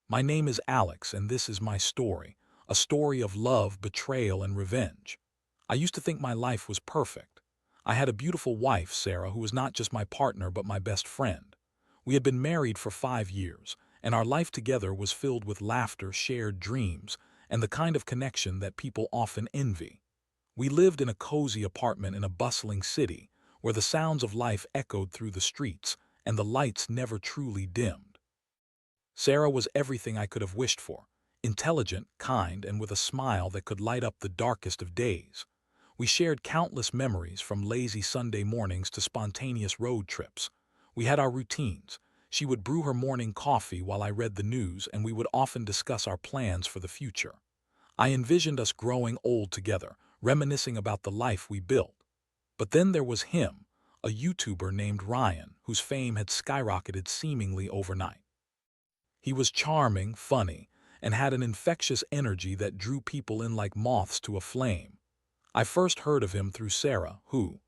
My name is Alex, and this is my story, a story of love, betrayal, and revenge. I used to think my life was perfect. I had a beautiful wife, Sarah, who was not just my partner but my best friend. We had been married for 5 years, and our life together was filled with laughter, shared dreams, and the kind of connection that people often envy. We lived in a cozy apartment in a bustling city, where the sounds of life echoed through the streets, and the lights never truly dimmed. Sarah was everything I could have wished for: intelligent, kind, and with a smile that could light up the darkest of days. We shared countless memories, from lazy Sunday mornings to spontaneous road trips. We had our routines. She would brew her morning coffee while I read the news, and we would often discuss our plans for the future. I envisioned us growing old together, reminiscing about the life we built. But then there was him, a YouTuber named Ryan, whose fame had skyrocketed seemingly overnight. He was charming, funny, and had an infectious energy that drew people in like moths to a flame. I first heard of him through Sarah, who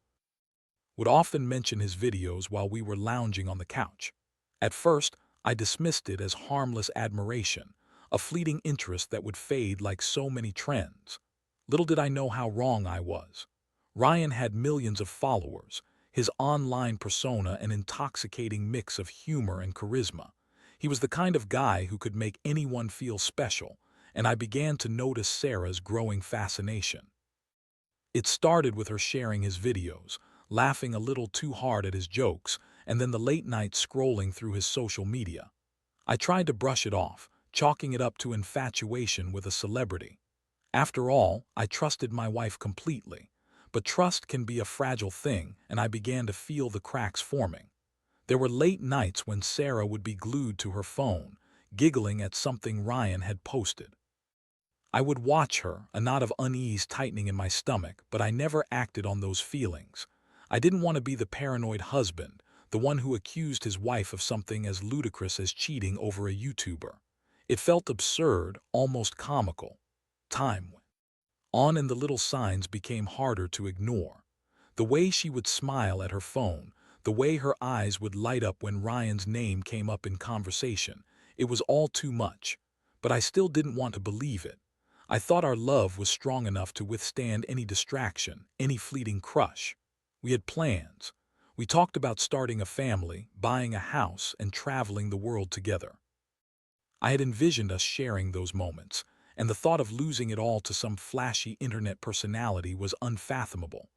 would often mention his videos while we were lounging on the couch. At first, I dismissed it as harmless admiration, a fleeting interest that would fade like so many trends. Little did I know how wrong I was. Ryan had millions of followers, his online persona an intoxicating mix of humor and charisma. He was the kind of guy who could make anyone feel special, and I began to notice Sarah's growing fascination. It started with her sharing his videos, laughing a little too hard at his jokes, and then the late nights scrolling through his social media. I tried to brush it off, chalking it up to infatuation with a celebrity. After all, I trusted my wife completely. But trust can be a fragile thing, and I began to feel the cracks forming. There were late nights when Sarah would be glued to her phone, giggling at something Ryan had posted. I would watch her, a knot of unease tightening in my stomach, but I never acted on those feelings. I didn't want to be the paranoid husband, the one who accused his wife of something as ludicrous as cheating over a YouTuber. It felt absurd, almost comical. Time went on, and the little signs became harder to ignore. The way she would smile at her phone, the way her eyes would light up when Ryan's name came up in conversation, it was all too much. But I still didn't want to believe it. I thought our love was strong enough to withstand any distraction, any fleeting crush. We had plans. We talked about starting a family, buying a house, and traveling the world together. I had envisioned us sharing those moments, and the thought of losing it all to some flashy internet personality was unfathomable.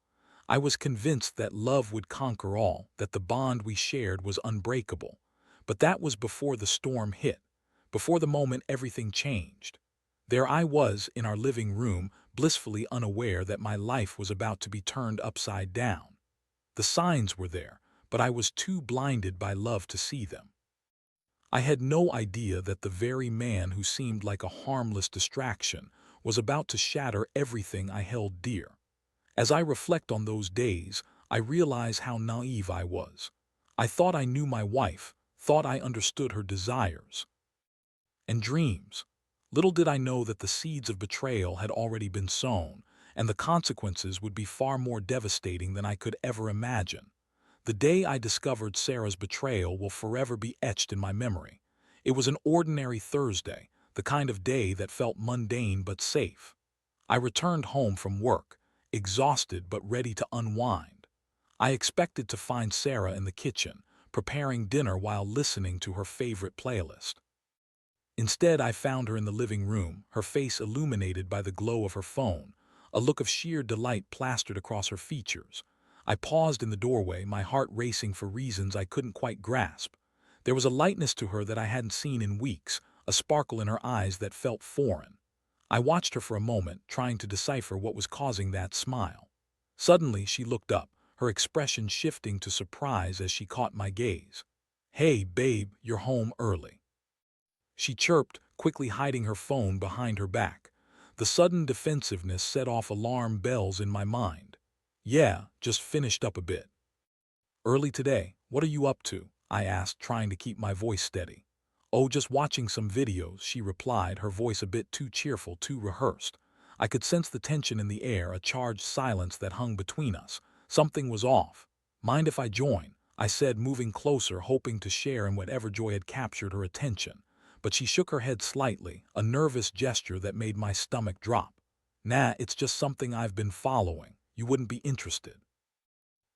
I was convinced that love would conquer all, that the bond we shared was unbreakable. But that was before the storm hit, before the moment everything changed. There I was in our living room, blissfully unaware that my life was about to be turned upside down. The signs were there, but I was too blinded by love to see them. I had no idea that the very man who seemed like a harmless distraction was about to shatter everything I held dear. As I reflect on those days, I realize how naive I was. I thought I knew my wife, thought I understood her desires and dreams. Little did I know that the seeds of betrayal had already been sown, and the consequences would be far more devastating than I could ever imagine. The day I discovered Sarah's betrayal will forever be etched in my memory. It was an ordinary Thursday, the kind of day that felt mundane but safe. I returned home from work, exhausted but ready to unwind. I expected to find Sarah in the kitchen, preparing dinner while listening to her favorite playlist. Instead, I found her in the living room, her face illuminated by the glow of her phone, a look of sheer delight plastered across her features. I paused in the doorway, my heart racing for reasons I couldn't quite grasp. There was a lightness to her that I hadn't seen in weeks, a sparkle in her eyes that felt foreign. I watched her for a moment, trying to decipher what was causing that smile. Suddenly, she looked up, her expression shifting to surprise as she caught my gaze. "Hey, babe, you're home early," she chirped, quickly hiding her phone behind her back. The sudden defensiveness set off alarm bells in my mind. "Yeah, just finished up a bit." "Early today, what are you up to?" I asked, trying to keep my voice steady. "Oh, just watching some videos," she replied, her voice a bit too cheerful, too rehearsed. I could sense the tension in the air, a charged silence that hung between us. Something was off. "Mind if I join?" I said, moving closer, hoping to share in whatever joy had captured her attention. but she shook her head slightly, a nervous gesture that made my stomach drop. Nah, it's just something I've been following. You wouldn't be interested.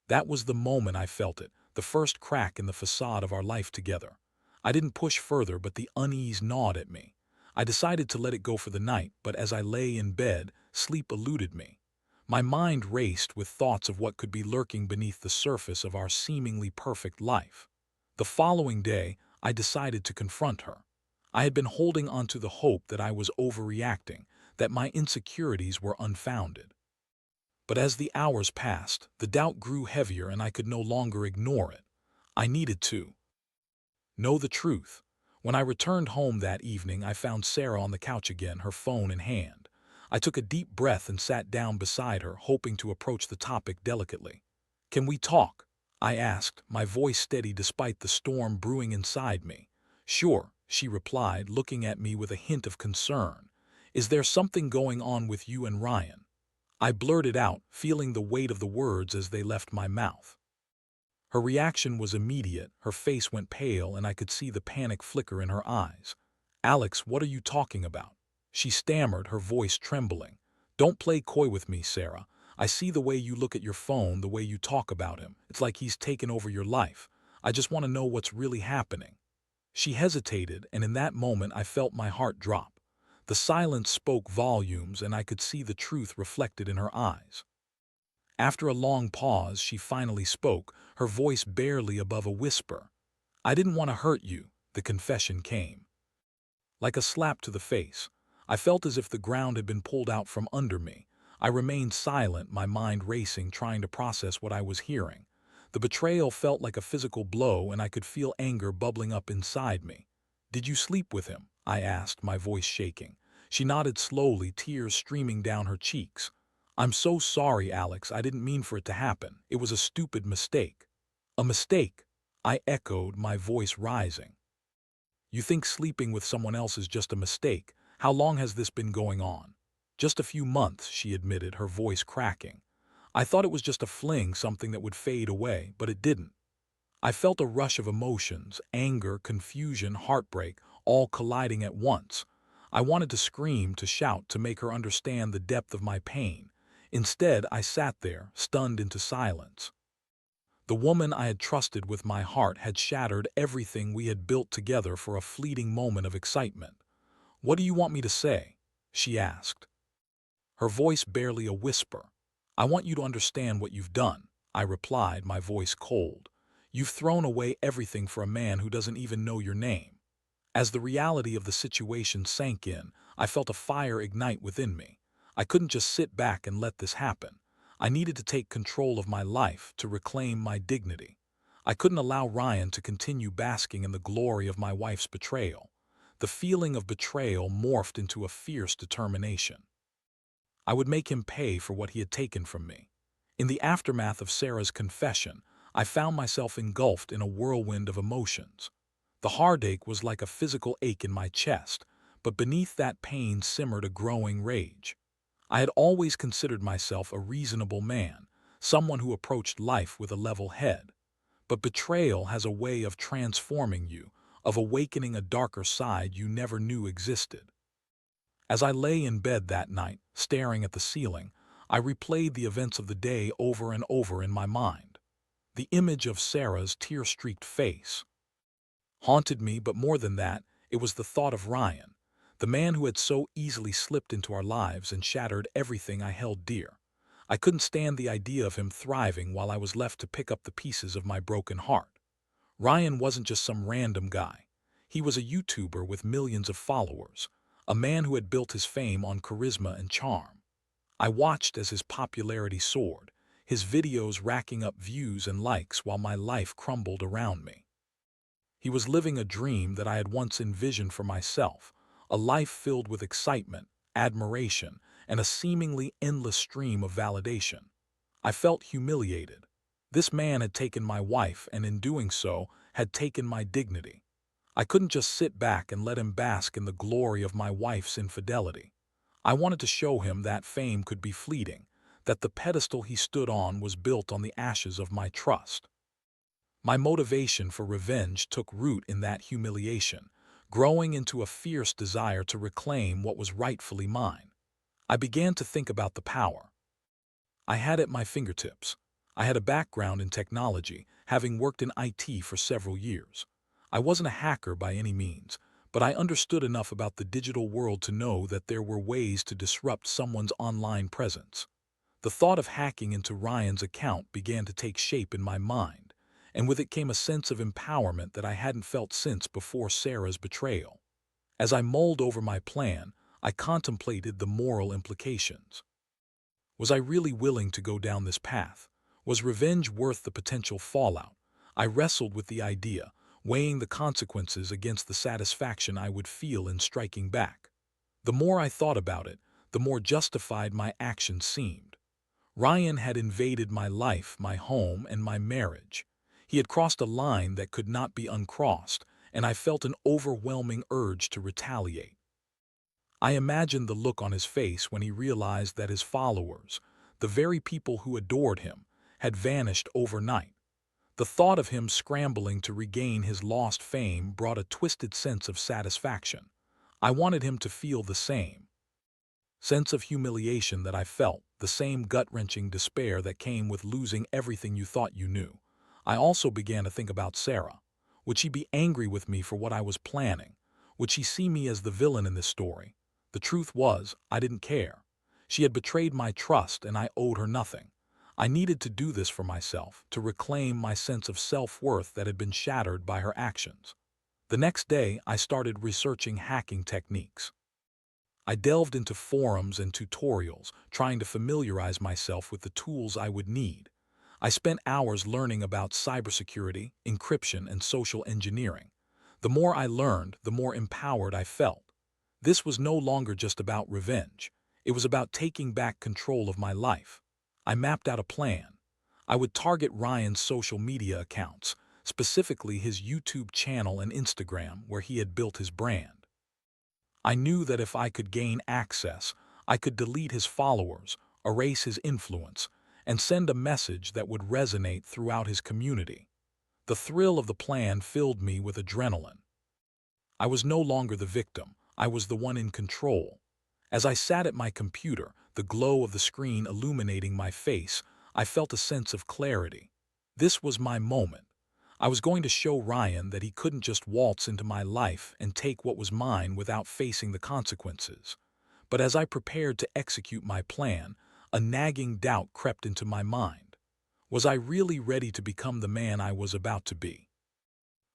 That was the moment I felt it, the first crack in the facade of our life together. I didn't push further, but the unease gnawed at me. I decided to let it go for the night, but as I lay in bed, sleep eluded me. My mind raced with thoughts of what could be lurking beneath the surface of our seemingly perfect life. The following day, I decided to confront her. I had been holding on to the hope that I was overreacting, that my insecurities were unfounded. But as the hours passed, the doubt grew heavier and I could no longer ignore it. I needed to know the truth. When I returned home that evening, I found Sarah on the couch again, her phone in hand. I took a deep breath and sat down beside her, hoping to approach the topic delicately. "Can we talk?" I asked, my voice steady despite the storm brewing inside me. "Sure," she replied, looking at me with a hint of concern. "Is there something going on with you and Ryan?" I blurted out, feeling the weight of the words as they left my mouth. Her reaction was immediate, her face went pale and I could see the panic flicker in her eyes. "Alex, what are you talking about?" She stammered, her voice trembling. "Don't play coy with me, Sarah. I see the way you look at your phone, the way you talk about him. It's like he's taken over your life. I just want to know what's really happening." She hesitated, and in that moment I felt my heart drop. The silence spoke volumes, and I could see the truth reflected in her eyes. After a long pause, she finally spoke, her voice barely above a whisper. "I didn't want to hurt you," the confession came. Like a slap to the face, I felt as if the ground had been pulled out from under me. I remained silent, my mind racing, trying to process what I was hearing. The betrayal felt like a physical blow, and I could feel anger bubbling up inside me. "Did you sleep with him?" I asked, my voice shaking. She nodded slowly, tears streaming down her cheeks. "I'm so sorry, Alex. I didn't mean for it to happen. It was a stupid mistake." "A mistake?" I echoed, my voice rising. "You think sleeping with someone else is just a mistake? How long has this been going on?" "Just a few months," she admitted, her voice cracking. "I thought it was just a fling, something that would fade away, but it didn't." I felt a rush of emotions, anger, confusion, heartbreak, all colliding at once. I wanted to scream, to shout, to make her understand the depth of my pain. Instead, I sat there, stunned into silence. The woman I had trusted with my heart had shattered everything we had built together for a fleeting moment of excitement. "What do you want me to say?" she asked, her voice barely a whisper. "I want you to understand what you've done," I replied, my voice cold. "You've thrown away everything for a man who doesn't even know your name." As the reality of the situation sank in, I felt a fire ignite within me. I couldn't just sit back and let this happen. I needed to take control of my life, to reclaim my dignity. I couldn't allow Ryan to continue basking in the glory of my wife's betrayal. The feeling of betrayal morphed into a fierce determination. I would make him pay for what he had taken from me. In the aftermath of Sarah's confession, I found myself engulfed in a whirlwind of emotions. The heartache was like a physical ache in my chest, but beneath that pain simmered a growing rage. I had always considered myself a reasonable man, someone who approached life with a level head. But betrayal has a way of transforming you, of awakening a darker side you never knew existed. As I lay in bed that night, staring at the ceiling, I replayed the events of the day over and over in my mind. The image of Sarah's tear-streaked face haunted me, but more than that, it was the thought of Ryan, the man who had so easily slipped into our lives and shattered everything I held dear. I couldn't stand the idea of him thriving while I was left to pick up the pieces of my broken heart. Ryan wasn't just some random guy. He was a YouTuber with millions of followers, a man who had built his fame on charisma and charm. I watched as his popularity soared, his videos racking up views and likes while my life crumbled around me. He was living a dream that I had once envisioned for myself, a life filled with excitement, admiration, and a seemingly endless stream of validation. I felt humiliated. This man had taken my wife, and in doing so, had taken my dignity. I couldn't just sit back and let him bask in the glory of my wife's infidelity. I wanted to show him that fame could be fleeting, that the pedestal he stood on was built on the ashes of my trust. My motivation for revenge took root in that humiliation, growing into a fierce desire to reclaim what was rightfully mine. I began to think about the power I had at my fingertips. I had a background in technology, having worked in IT for several years. I wasn't a hacker by any means, but I understood enough about the digital world to know that there were ways to disrupt someone's online presence. The thought of hacking into Ryan's account began to take shape in my mind, and with it came a sense of empowerment that I hadn't felt since before Sarah's betrayal. As I mulled over my plan, I contemplated the moral implications. Was I really willing to go down this path? Was revenge worth the potential fallout? I wrestled with the idea, weighing the consequences against the satisfaction I would feel in striking back. The more I thought about it, the more justified my actions seemed. Ryan had invaded my life, my home, and my marriage. He had crossed a line that could not be uncrossed, and I felt an overwhelming urge to retaliate. I imagined the look on his face when he realized that his followers, the very people who adored him, had vanished overnight. The thought of him scrambling to regain his lost fame brought a twisted sense of satisfaction. I wanted him to feel the same sense of humiliation that I felt, the same gut-wrenching despair that came with losing everything you thought you knew. I also began to think about Sarah. Would she be angry with me for what I was planning? Would she see me as the villain in this story? The truth was, I didn't care. She had betrayed my trust and I owed her nothing. I needed to do this for myself, to reclaim my sense of self-worth that had been shattered by her actions. The next day, I started researching hacking techniques. I delved into forums and tutorials, trying to familiarize myself with the tools I would need. I spent hours learning about cybersecurity, encryption, and social engineering. The more I learned, the more empowered I felt. This was no longer just about revenge. It was about taking back control of my life. I mapped out a plan. I would target Ryan's social media accounts, specifically his YouTube channel and Instagram, where he had built his brand. I knew that if I could gain access, I could delete his followers, erase his influence, and send a message that would resonate throughout his community. The thrill of the plan filled me with adrenaline. I was no longer the victim, I was the one in control. As I sat at my computer, the glow of the screen illuminating my face, I felt a sense of clarity. This was my moment. I was going to show Ryan that he couldn't just waltz into my life and take what was mine without facing the consequences. But as I prepared to execute my plan, a nagging doubt crept into my mind. Was I really ready to become the man I was about to be?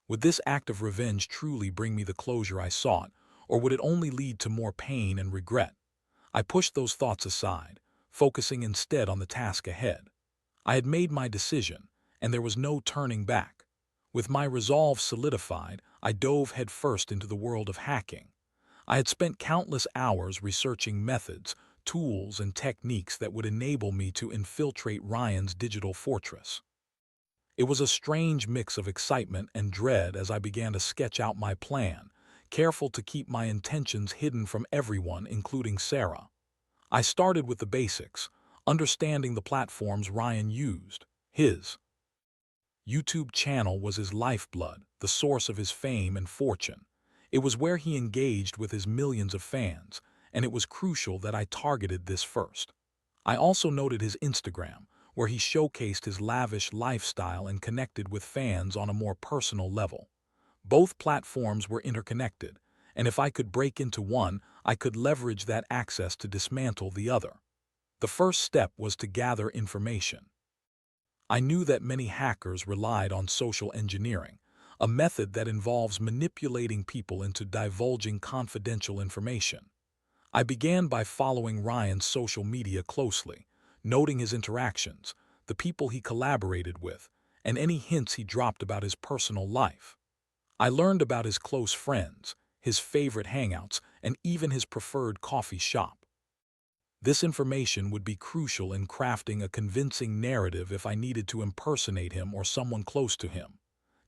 Would this act of revenge truly bring me the closure I sought, or would it only lead to more pain and regret? I pushed those thoughts aside, focusing instead on the task ahead. I had made my decision, and there was no turning back. With my resolve solidified, I dove headfirst into the world of hacking. I had spent countless hours researching methods, tools, and techniques that would enable me to infiltrate Ryan's digital fortress. It was a strange mix of excitement and dread as I began to sketch out my plan, careful to keep my intentions hidden from everyone, including Sarah. I started with the basics, understanding the platforms Ryan used. His YouTube channel was his lifeblood, the source of his fame and fortune. It was where he engaged with his millions of fans, and it was crucial that I targeted this first. I also noted his Instagram, where he showcased his lavish lifestyle and connected with fans on a more personal level. Both platforms were interconnected, and if I could break into one, I could leverage that access to dismantle the other. The first step was to gather information. I knew that many hackers relied on social engineering, a method that involves manipulating people into divulging confidential information. I began by following Ryan's social media closely, noting his interactions, the people he collaborated with, and any hints he dropped about his personal life. I learned about his close friends, his favorite hangouts, and even his preferred coffee shop. This information would be crucial in crafting a convincing narrative if I needed to impersonate him or someone close to him.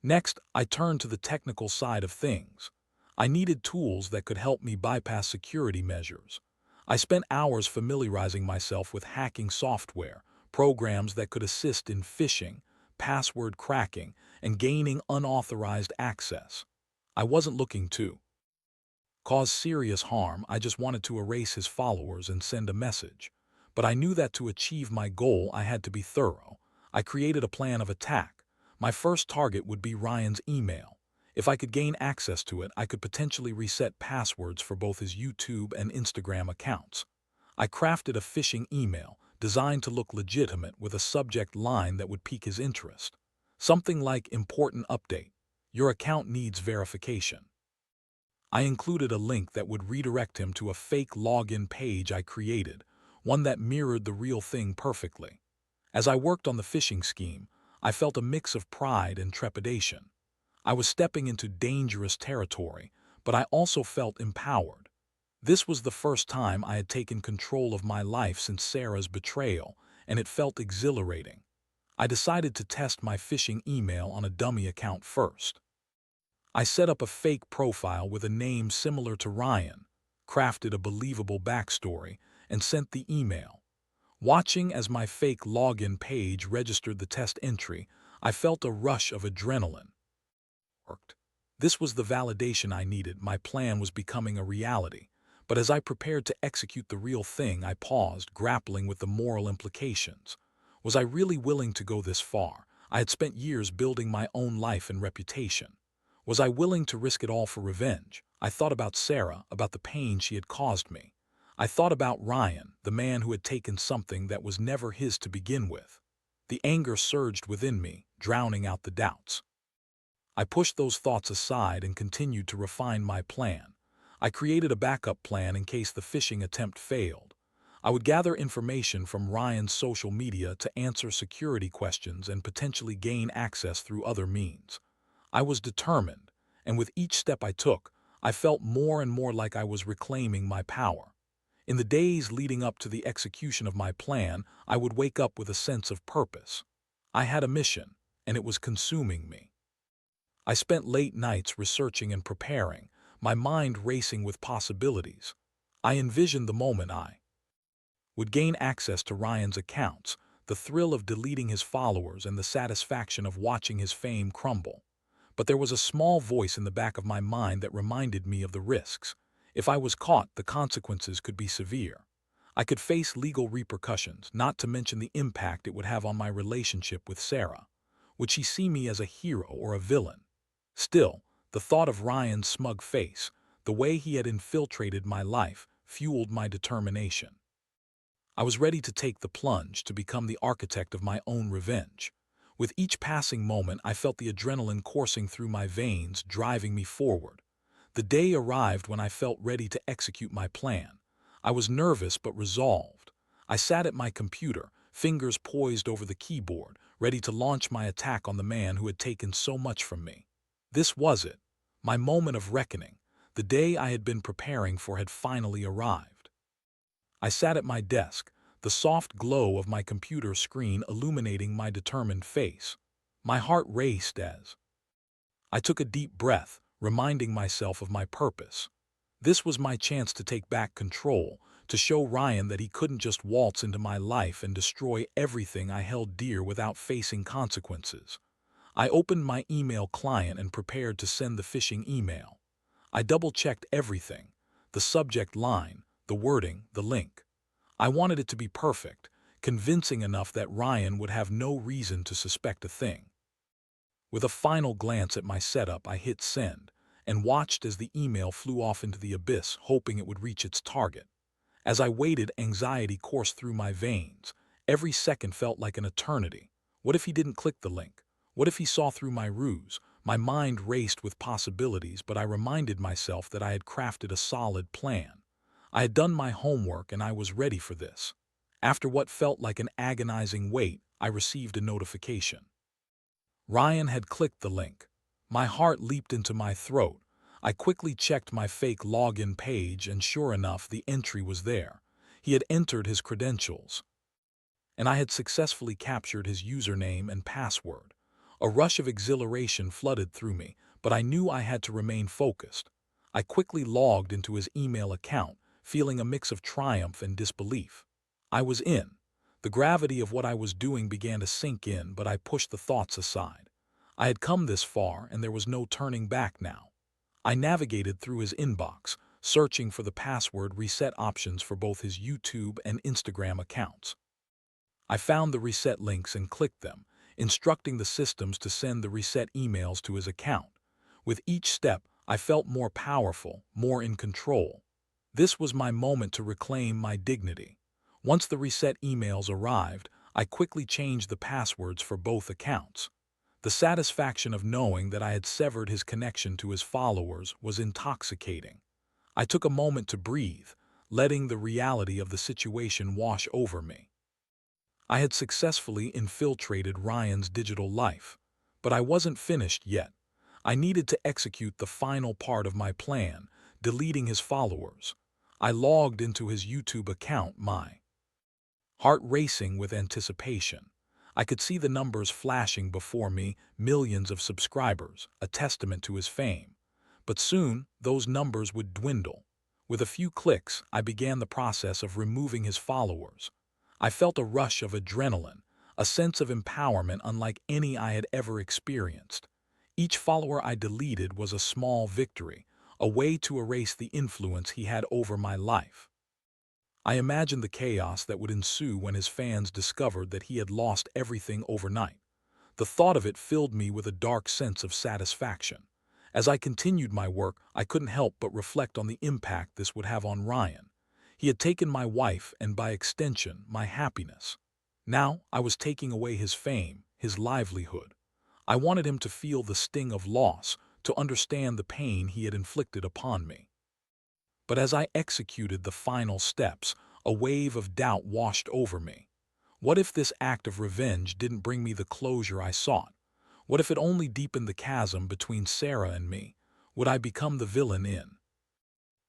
Next, I turned to the technical side of things. I needed tools that could help me bypass security measures. I spent hours familiarizing myself with hacking software, programs that could assist in phishing, password cracking, and gaining unauthorized access. I wasn't looking to cause serious harm. I just wanted to erase his followers and send a message. But I knew that to achieve my goal, I had to be thorough. I created a plan of attack. My first target would be Ryan's email. If I could gain access to it, I could potentially reset passwords for both his YouTube and Instagram accounts. I crafted a phishing email designed to look legitimate with a subject line that would pique his interest. Something like "Important update. Your account needs verification." I included a link that would redirect him to a fake login page I created, one that mirrored the real thing perfectly. As I worked on the phishing scheme, I felt a mix of pride and trepidation. I was stepping into dangerous territory, but I also felt empowered. This was the first time I had taken control of my life since Sarah's betrayal, and it felt exhilarating. I decided to test my phishing email on a dummy account first. I set up a fake profile with a name similar to Ryan, crafted a believable backstory, and sent the email. Watching as my fake login page registered the test entry, I felt a rush of adrenaline. Worked. This was the validation I needed. My plan was becoming a reality. But as I prepared to execute the real thing, I paused, grappling with the moral implications. Was I really willing to go this far? I had spent years building my own life and reputation. Was I willing to risk it all for revenge? I thought about Sarah, about the pain she had caused me. I thought about Ryan, the man who had taken something that was never his to begin with. The anger surged within me, drowning out the doubts. I pushed those thoughts aside and continued to refine my plan. I created a backup plan in case the phishing attempt failed. I would gather information from Ryan's social media to answer security questions and potentially gain access through other means. I was determined, and with each step I took, I felt more and more like I was reclaiming my power. In the days leading up to the execution of my plan, I would wake up with a sense of purpose. I had a mission, and it was consuming me. I spent late nights researching and preparing, my mind racing with possibilities. I envisioned the moment I would gain access to Ryan's accounts, the thrill of deleting his followers and the satisfaction of watching his fame crumble. But there was a small voice in the back of my mind that reminded me of the risks. If I was caught, the consequences could be severe. I could face legal repercussions, not to mention the impact it would have on my relationship with Sarah. Would she see me as a hero or a villain? Still, the thought of Ryan's smug face, the way he had infiltrated my life, fueled my determination. I was ready to take the plunge, to become the architect of my own revenge. With each passing moment, I felt the adrenaline coursing through my veins, driving me forward. The day arrived when I felt ready to execute my plan. I was nervous but resolved. I sat at my computer, fingers poised over the keyboard, ready to launch my attack on the man who had taken so much from me. This was it, my moment of reckoning. The day I had been preparing for had finally arrived. I sat at my desk, the soft glow of my computer screen illuminating my determined face. My heart raced as I took a deep breath, reminding myself of my purpose. This was my chance to take back control, to show Ryan that he couldn't just waltz into my life and destroy everything I held dear without facing consequences. I opened my email client and prepared to send the phishing email. I double-checked everything, the subject line, the wording, the link. I wanted it to be perfect, convincing enough that Ryan would have no reason to suspect a thing. With a final glance at my setup, I hit send and watched as the email flew off into the abyss, hoping it would reach its target. As I waited, anxiety coursed through my veins. Every second felt like an eternity. What if he didn't click the link? What if he saw through my ruse? My mind raced with possibilities, but I reminded myself that I had crafted a solid plan. I had done my homework and I was ready for this. After what felt like an agonizing wait, I received a notification. Ryan had clicked the link. My heart leaped into my throat. I quickly checked my fake login page and sure enough, the entry was there. He had entered his credentials, and I had successfully captured his username and password. A rush of exhilaration flooded through me, but I knew I had to remain focused. I quickly logged into his email account, feeling a mix of triumph and disbelief. I was in. The gravity of what I was doing began to sink in, but I pushed the thoughts aside. I had come this far, and there was no turning back now. I navigated through his inbox, searching for the password reset options for both his YouTube and Instagram accounts. I found the reset links and clicked them, instructing the systems to send the reset emails to his account. With each step, I felt more powerful, more in control. This was my moment to reclaim my dignity. Once the reset emails arrived, I quickly changed the passwords for both accounts. The satisfaction of knowing that I had severed his connection to his followers was intoxicating. I took a moment to breathe, letting the reality of the situation wash over me. I had successfully infiltrated Ryan's digital life, but I wasn't finished yet. I needed to execute the final part of my plan, deleting his followers. I logged into his YouTube account, my heart racing with anticipation. I could see the numbers flashing before me, millions of subscribers, a testament to his fame. But soon, those numbers would dwindle. With a few clicks, I began the process of removing his followers. I felt a rush of adrenaline, a sense of empowerment unlike any I had ever experienced. Each follower I deleted was a small victory, a way to erase the influence he had over my life. I imagined the chaos that would ensue when his fans discovered that he had lost everything overnight. The thought of it filled me with a dark sense of satisfaction. As I continued my work, I couldn't help but reflect on the impact this would have on Ryan. He had taken my wife and, by extension, my happiness. Now I was taking away his fame, his livelihood. I wanted him to feel the sting of loss, to understand the pain he had inflicted upon me. But as I executed the final steps, a wave of doubt washed over me. What if this act of revenge didn't bring me the closure I sought? What if it only deepened the chasm between Sarah and me? Would I become the villain in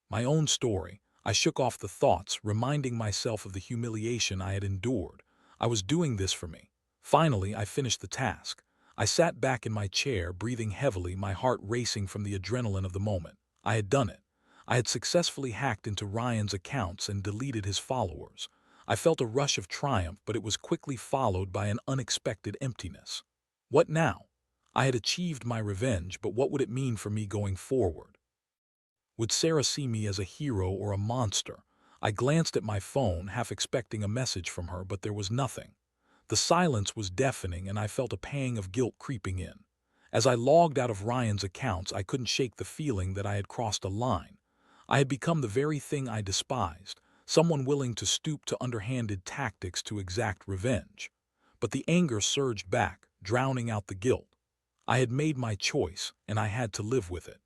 my own story? I shook off the thoughts, reminding myself of the humiliation I had endured. I was doing this for me. Finally, I finished the task. I sat back in my chair, breathing heavily, my heart racing from the adrenaline of the moment. I had done it. I had successfully hacked into Ryan's accounts and deleted his followers. I felt a rush of triumph, but it was quickly followed by an unexpected emptiness. What now? I had achieved my revenge, but what would it mean for me going forward? Would Sarah see me as a hero or a monster? I glanced at my phone, half expecting a message from her, but there was nothing. The silence was deafening, and I felt a pang of guilt creeping in. As I logged out of Ryan's accounts, I couldn't shake the feeling that I had crossed a line. I had become the very thing I despised, someone willing to stoop to underhanded tactics to exact revenge. But the anger surged back, drowning out the guilt. I had made my choice, and I had to live with it.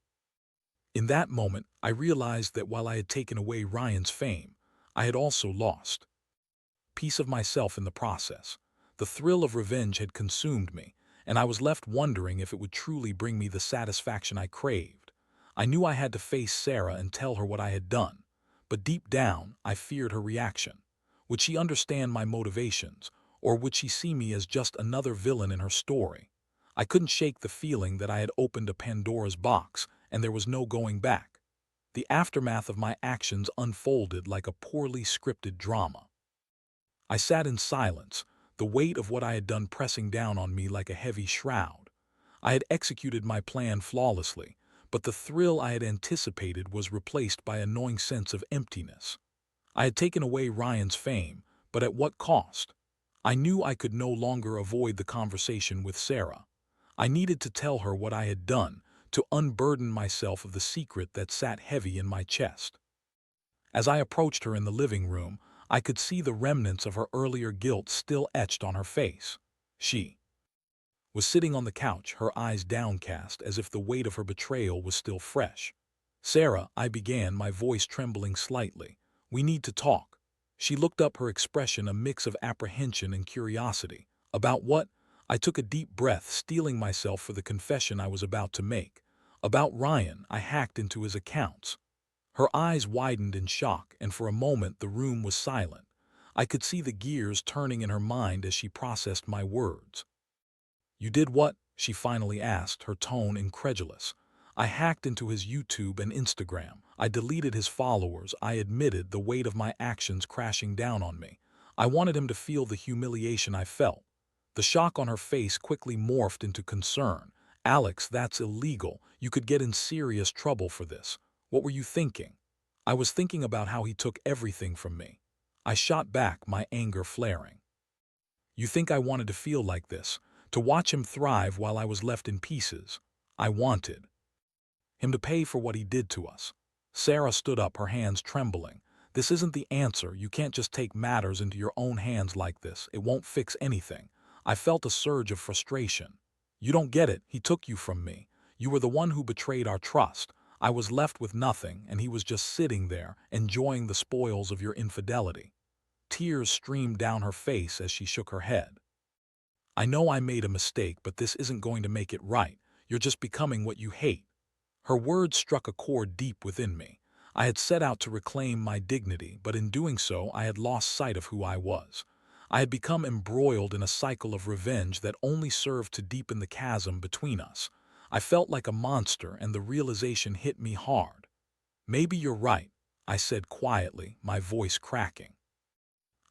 In that moment, I realized that while I had taken away Ryan's fame, I had also lost piece of myself in the process. The thrill of revenge had consumed me, and I was left wondering if it would truly bring me the satisfaction I craved. I knew I had to face Sarah and tell her what I had done, but deep down, I feared her reaction. Would she understand my motivations, or would she see me as just another villain in her story? I couldn't shake the feeling that I had opened a Pandora's box, and there was no going back. The aftermath of my actions unfolded like a poorly scripted drama. I sat in silence, the weight of what I had done pressing down on me like a heavy shroud. I had executed my plan flawlessly, but the thrill I had anticipated was replaced by a gnawing sense of emptiness. I had taken away Ryan's fame, but at what cost? I knew I could no longer avoid the conversation with Sarah. I needed to tell her what I had done, to unburden myself of the secret that sat heavy in my chest. As I approached her in the living room, I could see the remnants of her earlier guilt still etched on her face. She was sitting on the couch, her eyes downcast, as if the weight of her betrayal was still fresh. "Sarah," I began, my voice trembling slightly, "we need to talk." She looked up, her expression a mix of apprehension and curiosity. "About what?" I took a deep breath, steeling myself for the confession I was about to make. "About Ryan. I hacked into his accounts." Her eyes widened in shock, and for a moment the room was silent. I could see the gears turning in her mind as she processed my words. "You did what?" she finally asked, her tone incredulous. "I hacked into his YouTube and Instagram. I deleted his followers," I admitted, the weight of my actions crashing down on me. I wanted him to feel the humiliation I felt. The shock on her face quickly morphed into concern. "Alex, that's illegal. You could get in serious trouble for this. What were you thinking?" I was thinking about how he took everything from me. I shot back, my anger flaring. You think I wanted to feel like this, to watch him thrive while I was left in pieces? I wanted him to pay for what he did to us. Sarah stood up, her hands trembling. This isn't the answer. You can't just take matters into your own hands like this. It won't fix anything. I felt a surge of frustration. You don't get it. He took you from me. You were the one who betrayed our trust. I was left with nothing, and he was just sitting there, enjoying the spoils of your infidelity. Tears streamed down her face as she shook her head. I know I made a mistake, but this isn't going to make it right. You're just becoming what you hate. Her words struck a chord deep within me. I had set out to reclaim my dignity, but in doing so I had lost sight of who I was. I had become embroiled in a cycle of revenge that only served to deepen the chasm between us. I felt like a monster, and the realization hit me hard. Maybe you're right, I said quietly, my voice cracking.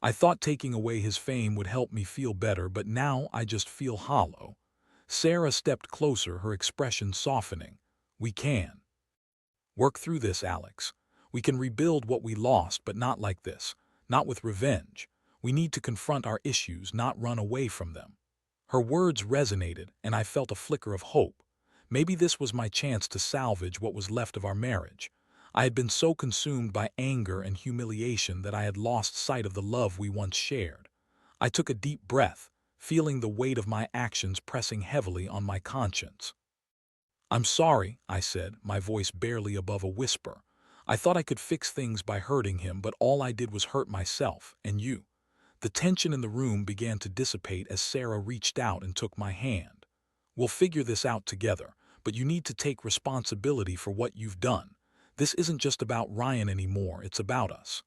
I thought taking away his fame would help me feel better, but now I just feel hollow. Sarah stepped closer, her expression softening. We can work through this, Alex. We can rebuild what we lost, but not like this, not with revenge. We need to confront our issues, not run away from them. Her words resonated, and I felt a flicker of hope. Maybe this was my chance to salvage what was left of our marriage. I had been so consumed by anger and humiliation that I had lost sight of the love we once shared. I took a deep breath, feeling the weight of my actions pressing heavily on my conscience. I'm sorry, I said, my voice barely above a whisper. I thought I could fix things by hurting him, but all I did was hurt myself and you. The tension in the room began to dissipate as Sarah reached out and took my hand. We'll figure this out together, but you need to take responsibility for what you've done. This isn't just about Ryan anymore, it's about us.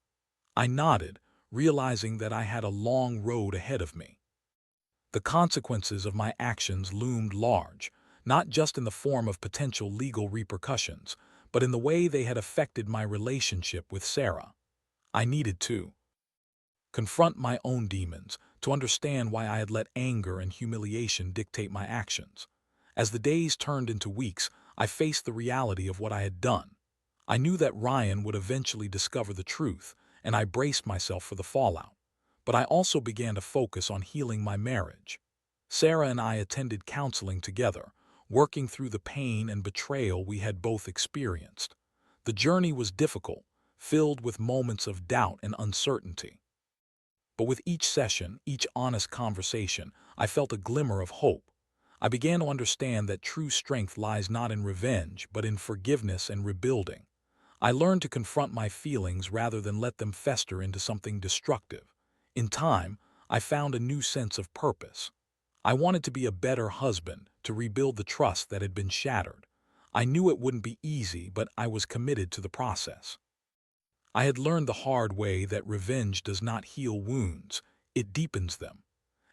I nodded, realizing that I had a long road ahead of me. The consequences of my actions loomed large, not just in the form of potential legal repercussions, but in the way they had affected my relationship with Sarah. I needed to confront my own demons, to understand why I had let anger and humiliation dictate my actions. As the days turned into weeks, I faced the reality of what I had done. I knew that Ryan would eventually discover the truth, and I braced myself for the fallout. But I also began to focus on healing my marriage. Sarah and I attended counseling together, working through the pain and betrayal we had both experienced. The journey was difficult, filled with moments of doubt and uncertainty. But with each session, each honest conversation, I felt a glimmer of hope. I began to understand that true strength lies not in revenge, but in forgiveness and rebuilding. I learned to confront my feelings rather than let them fester into something destructive. In time, I found a new sense of purpose. I wanted to be a better husband, to rebuild the trust that had been shattered. I knew it wouldn't be easy, but I was committed to the process. I had learned the hard way that revenge does not heal wounds, it deepens them.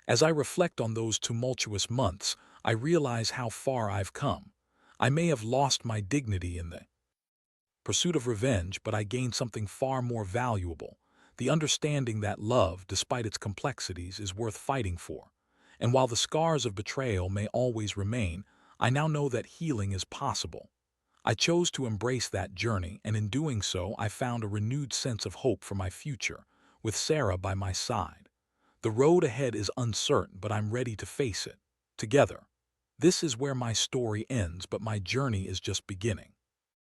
As I reflect on those tumultuous months, I realize how far I've come. I may have lost my dignity in the pursuit of revenge, but I gained something far more valuable, the understanding that love, despite its complexities, is worth fighting for. And while the scars of betrayal may always remain, I now know that healing is possible. I chose to embrace that journey, and in doing so, I found a renewed sense of hope for my future, with Sarah by my side. The road ahead is uncertain, but I'm ready to face it. Together. This is where my story ends, but my journey is just beginning.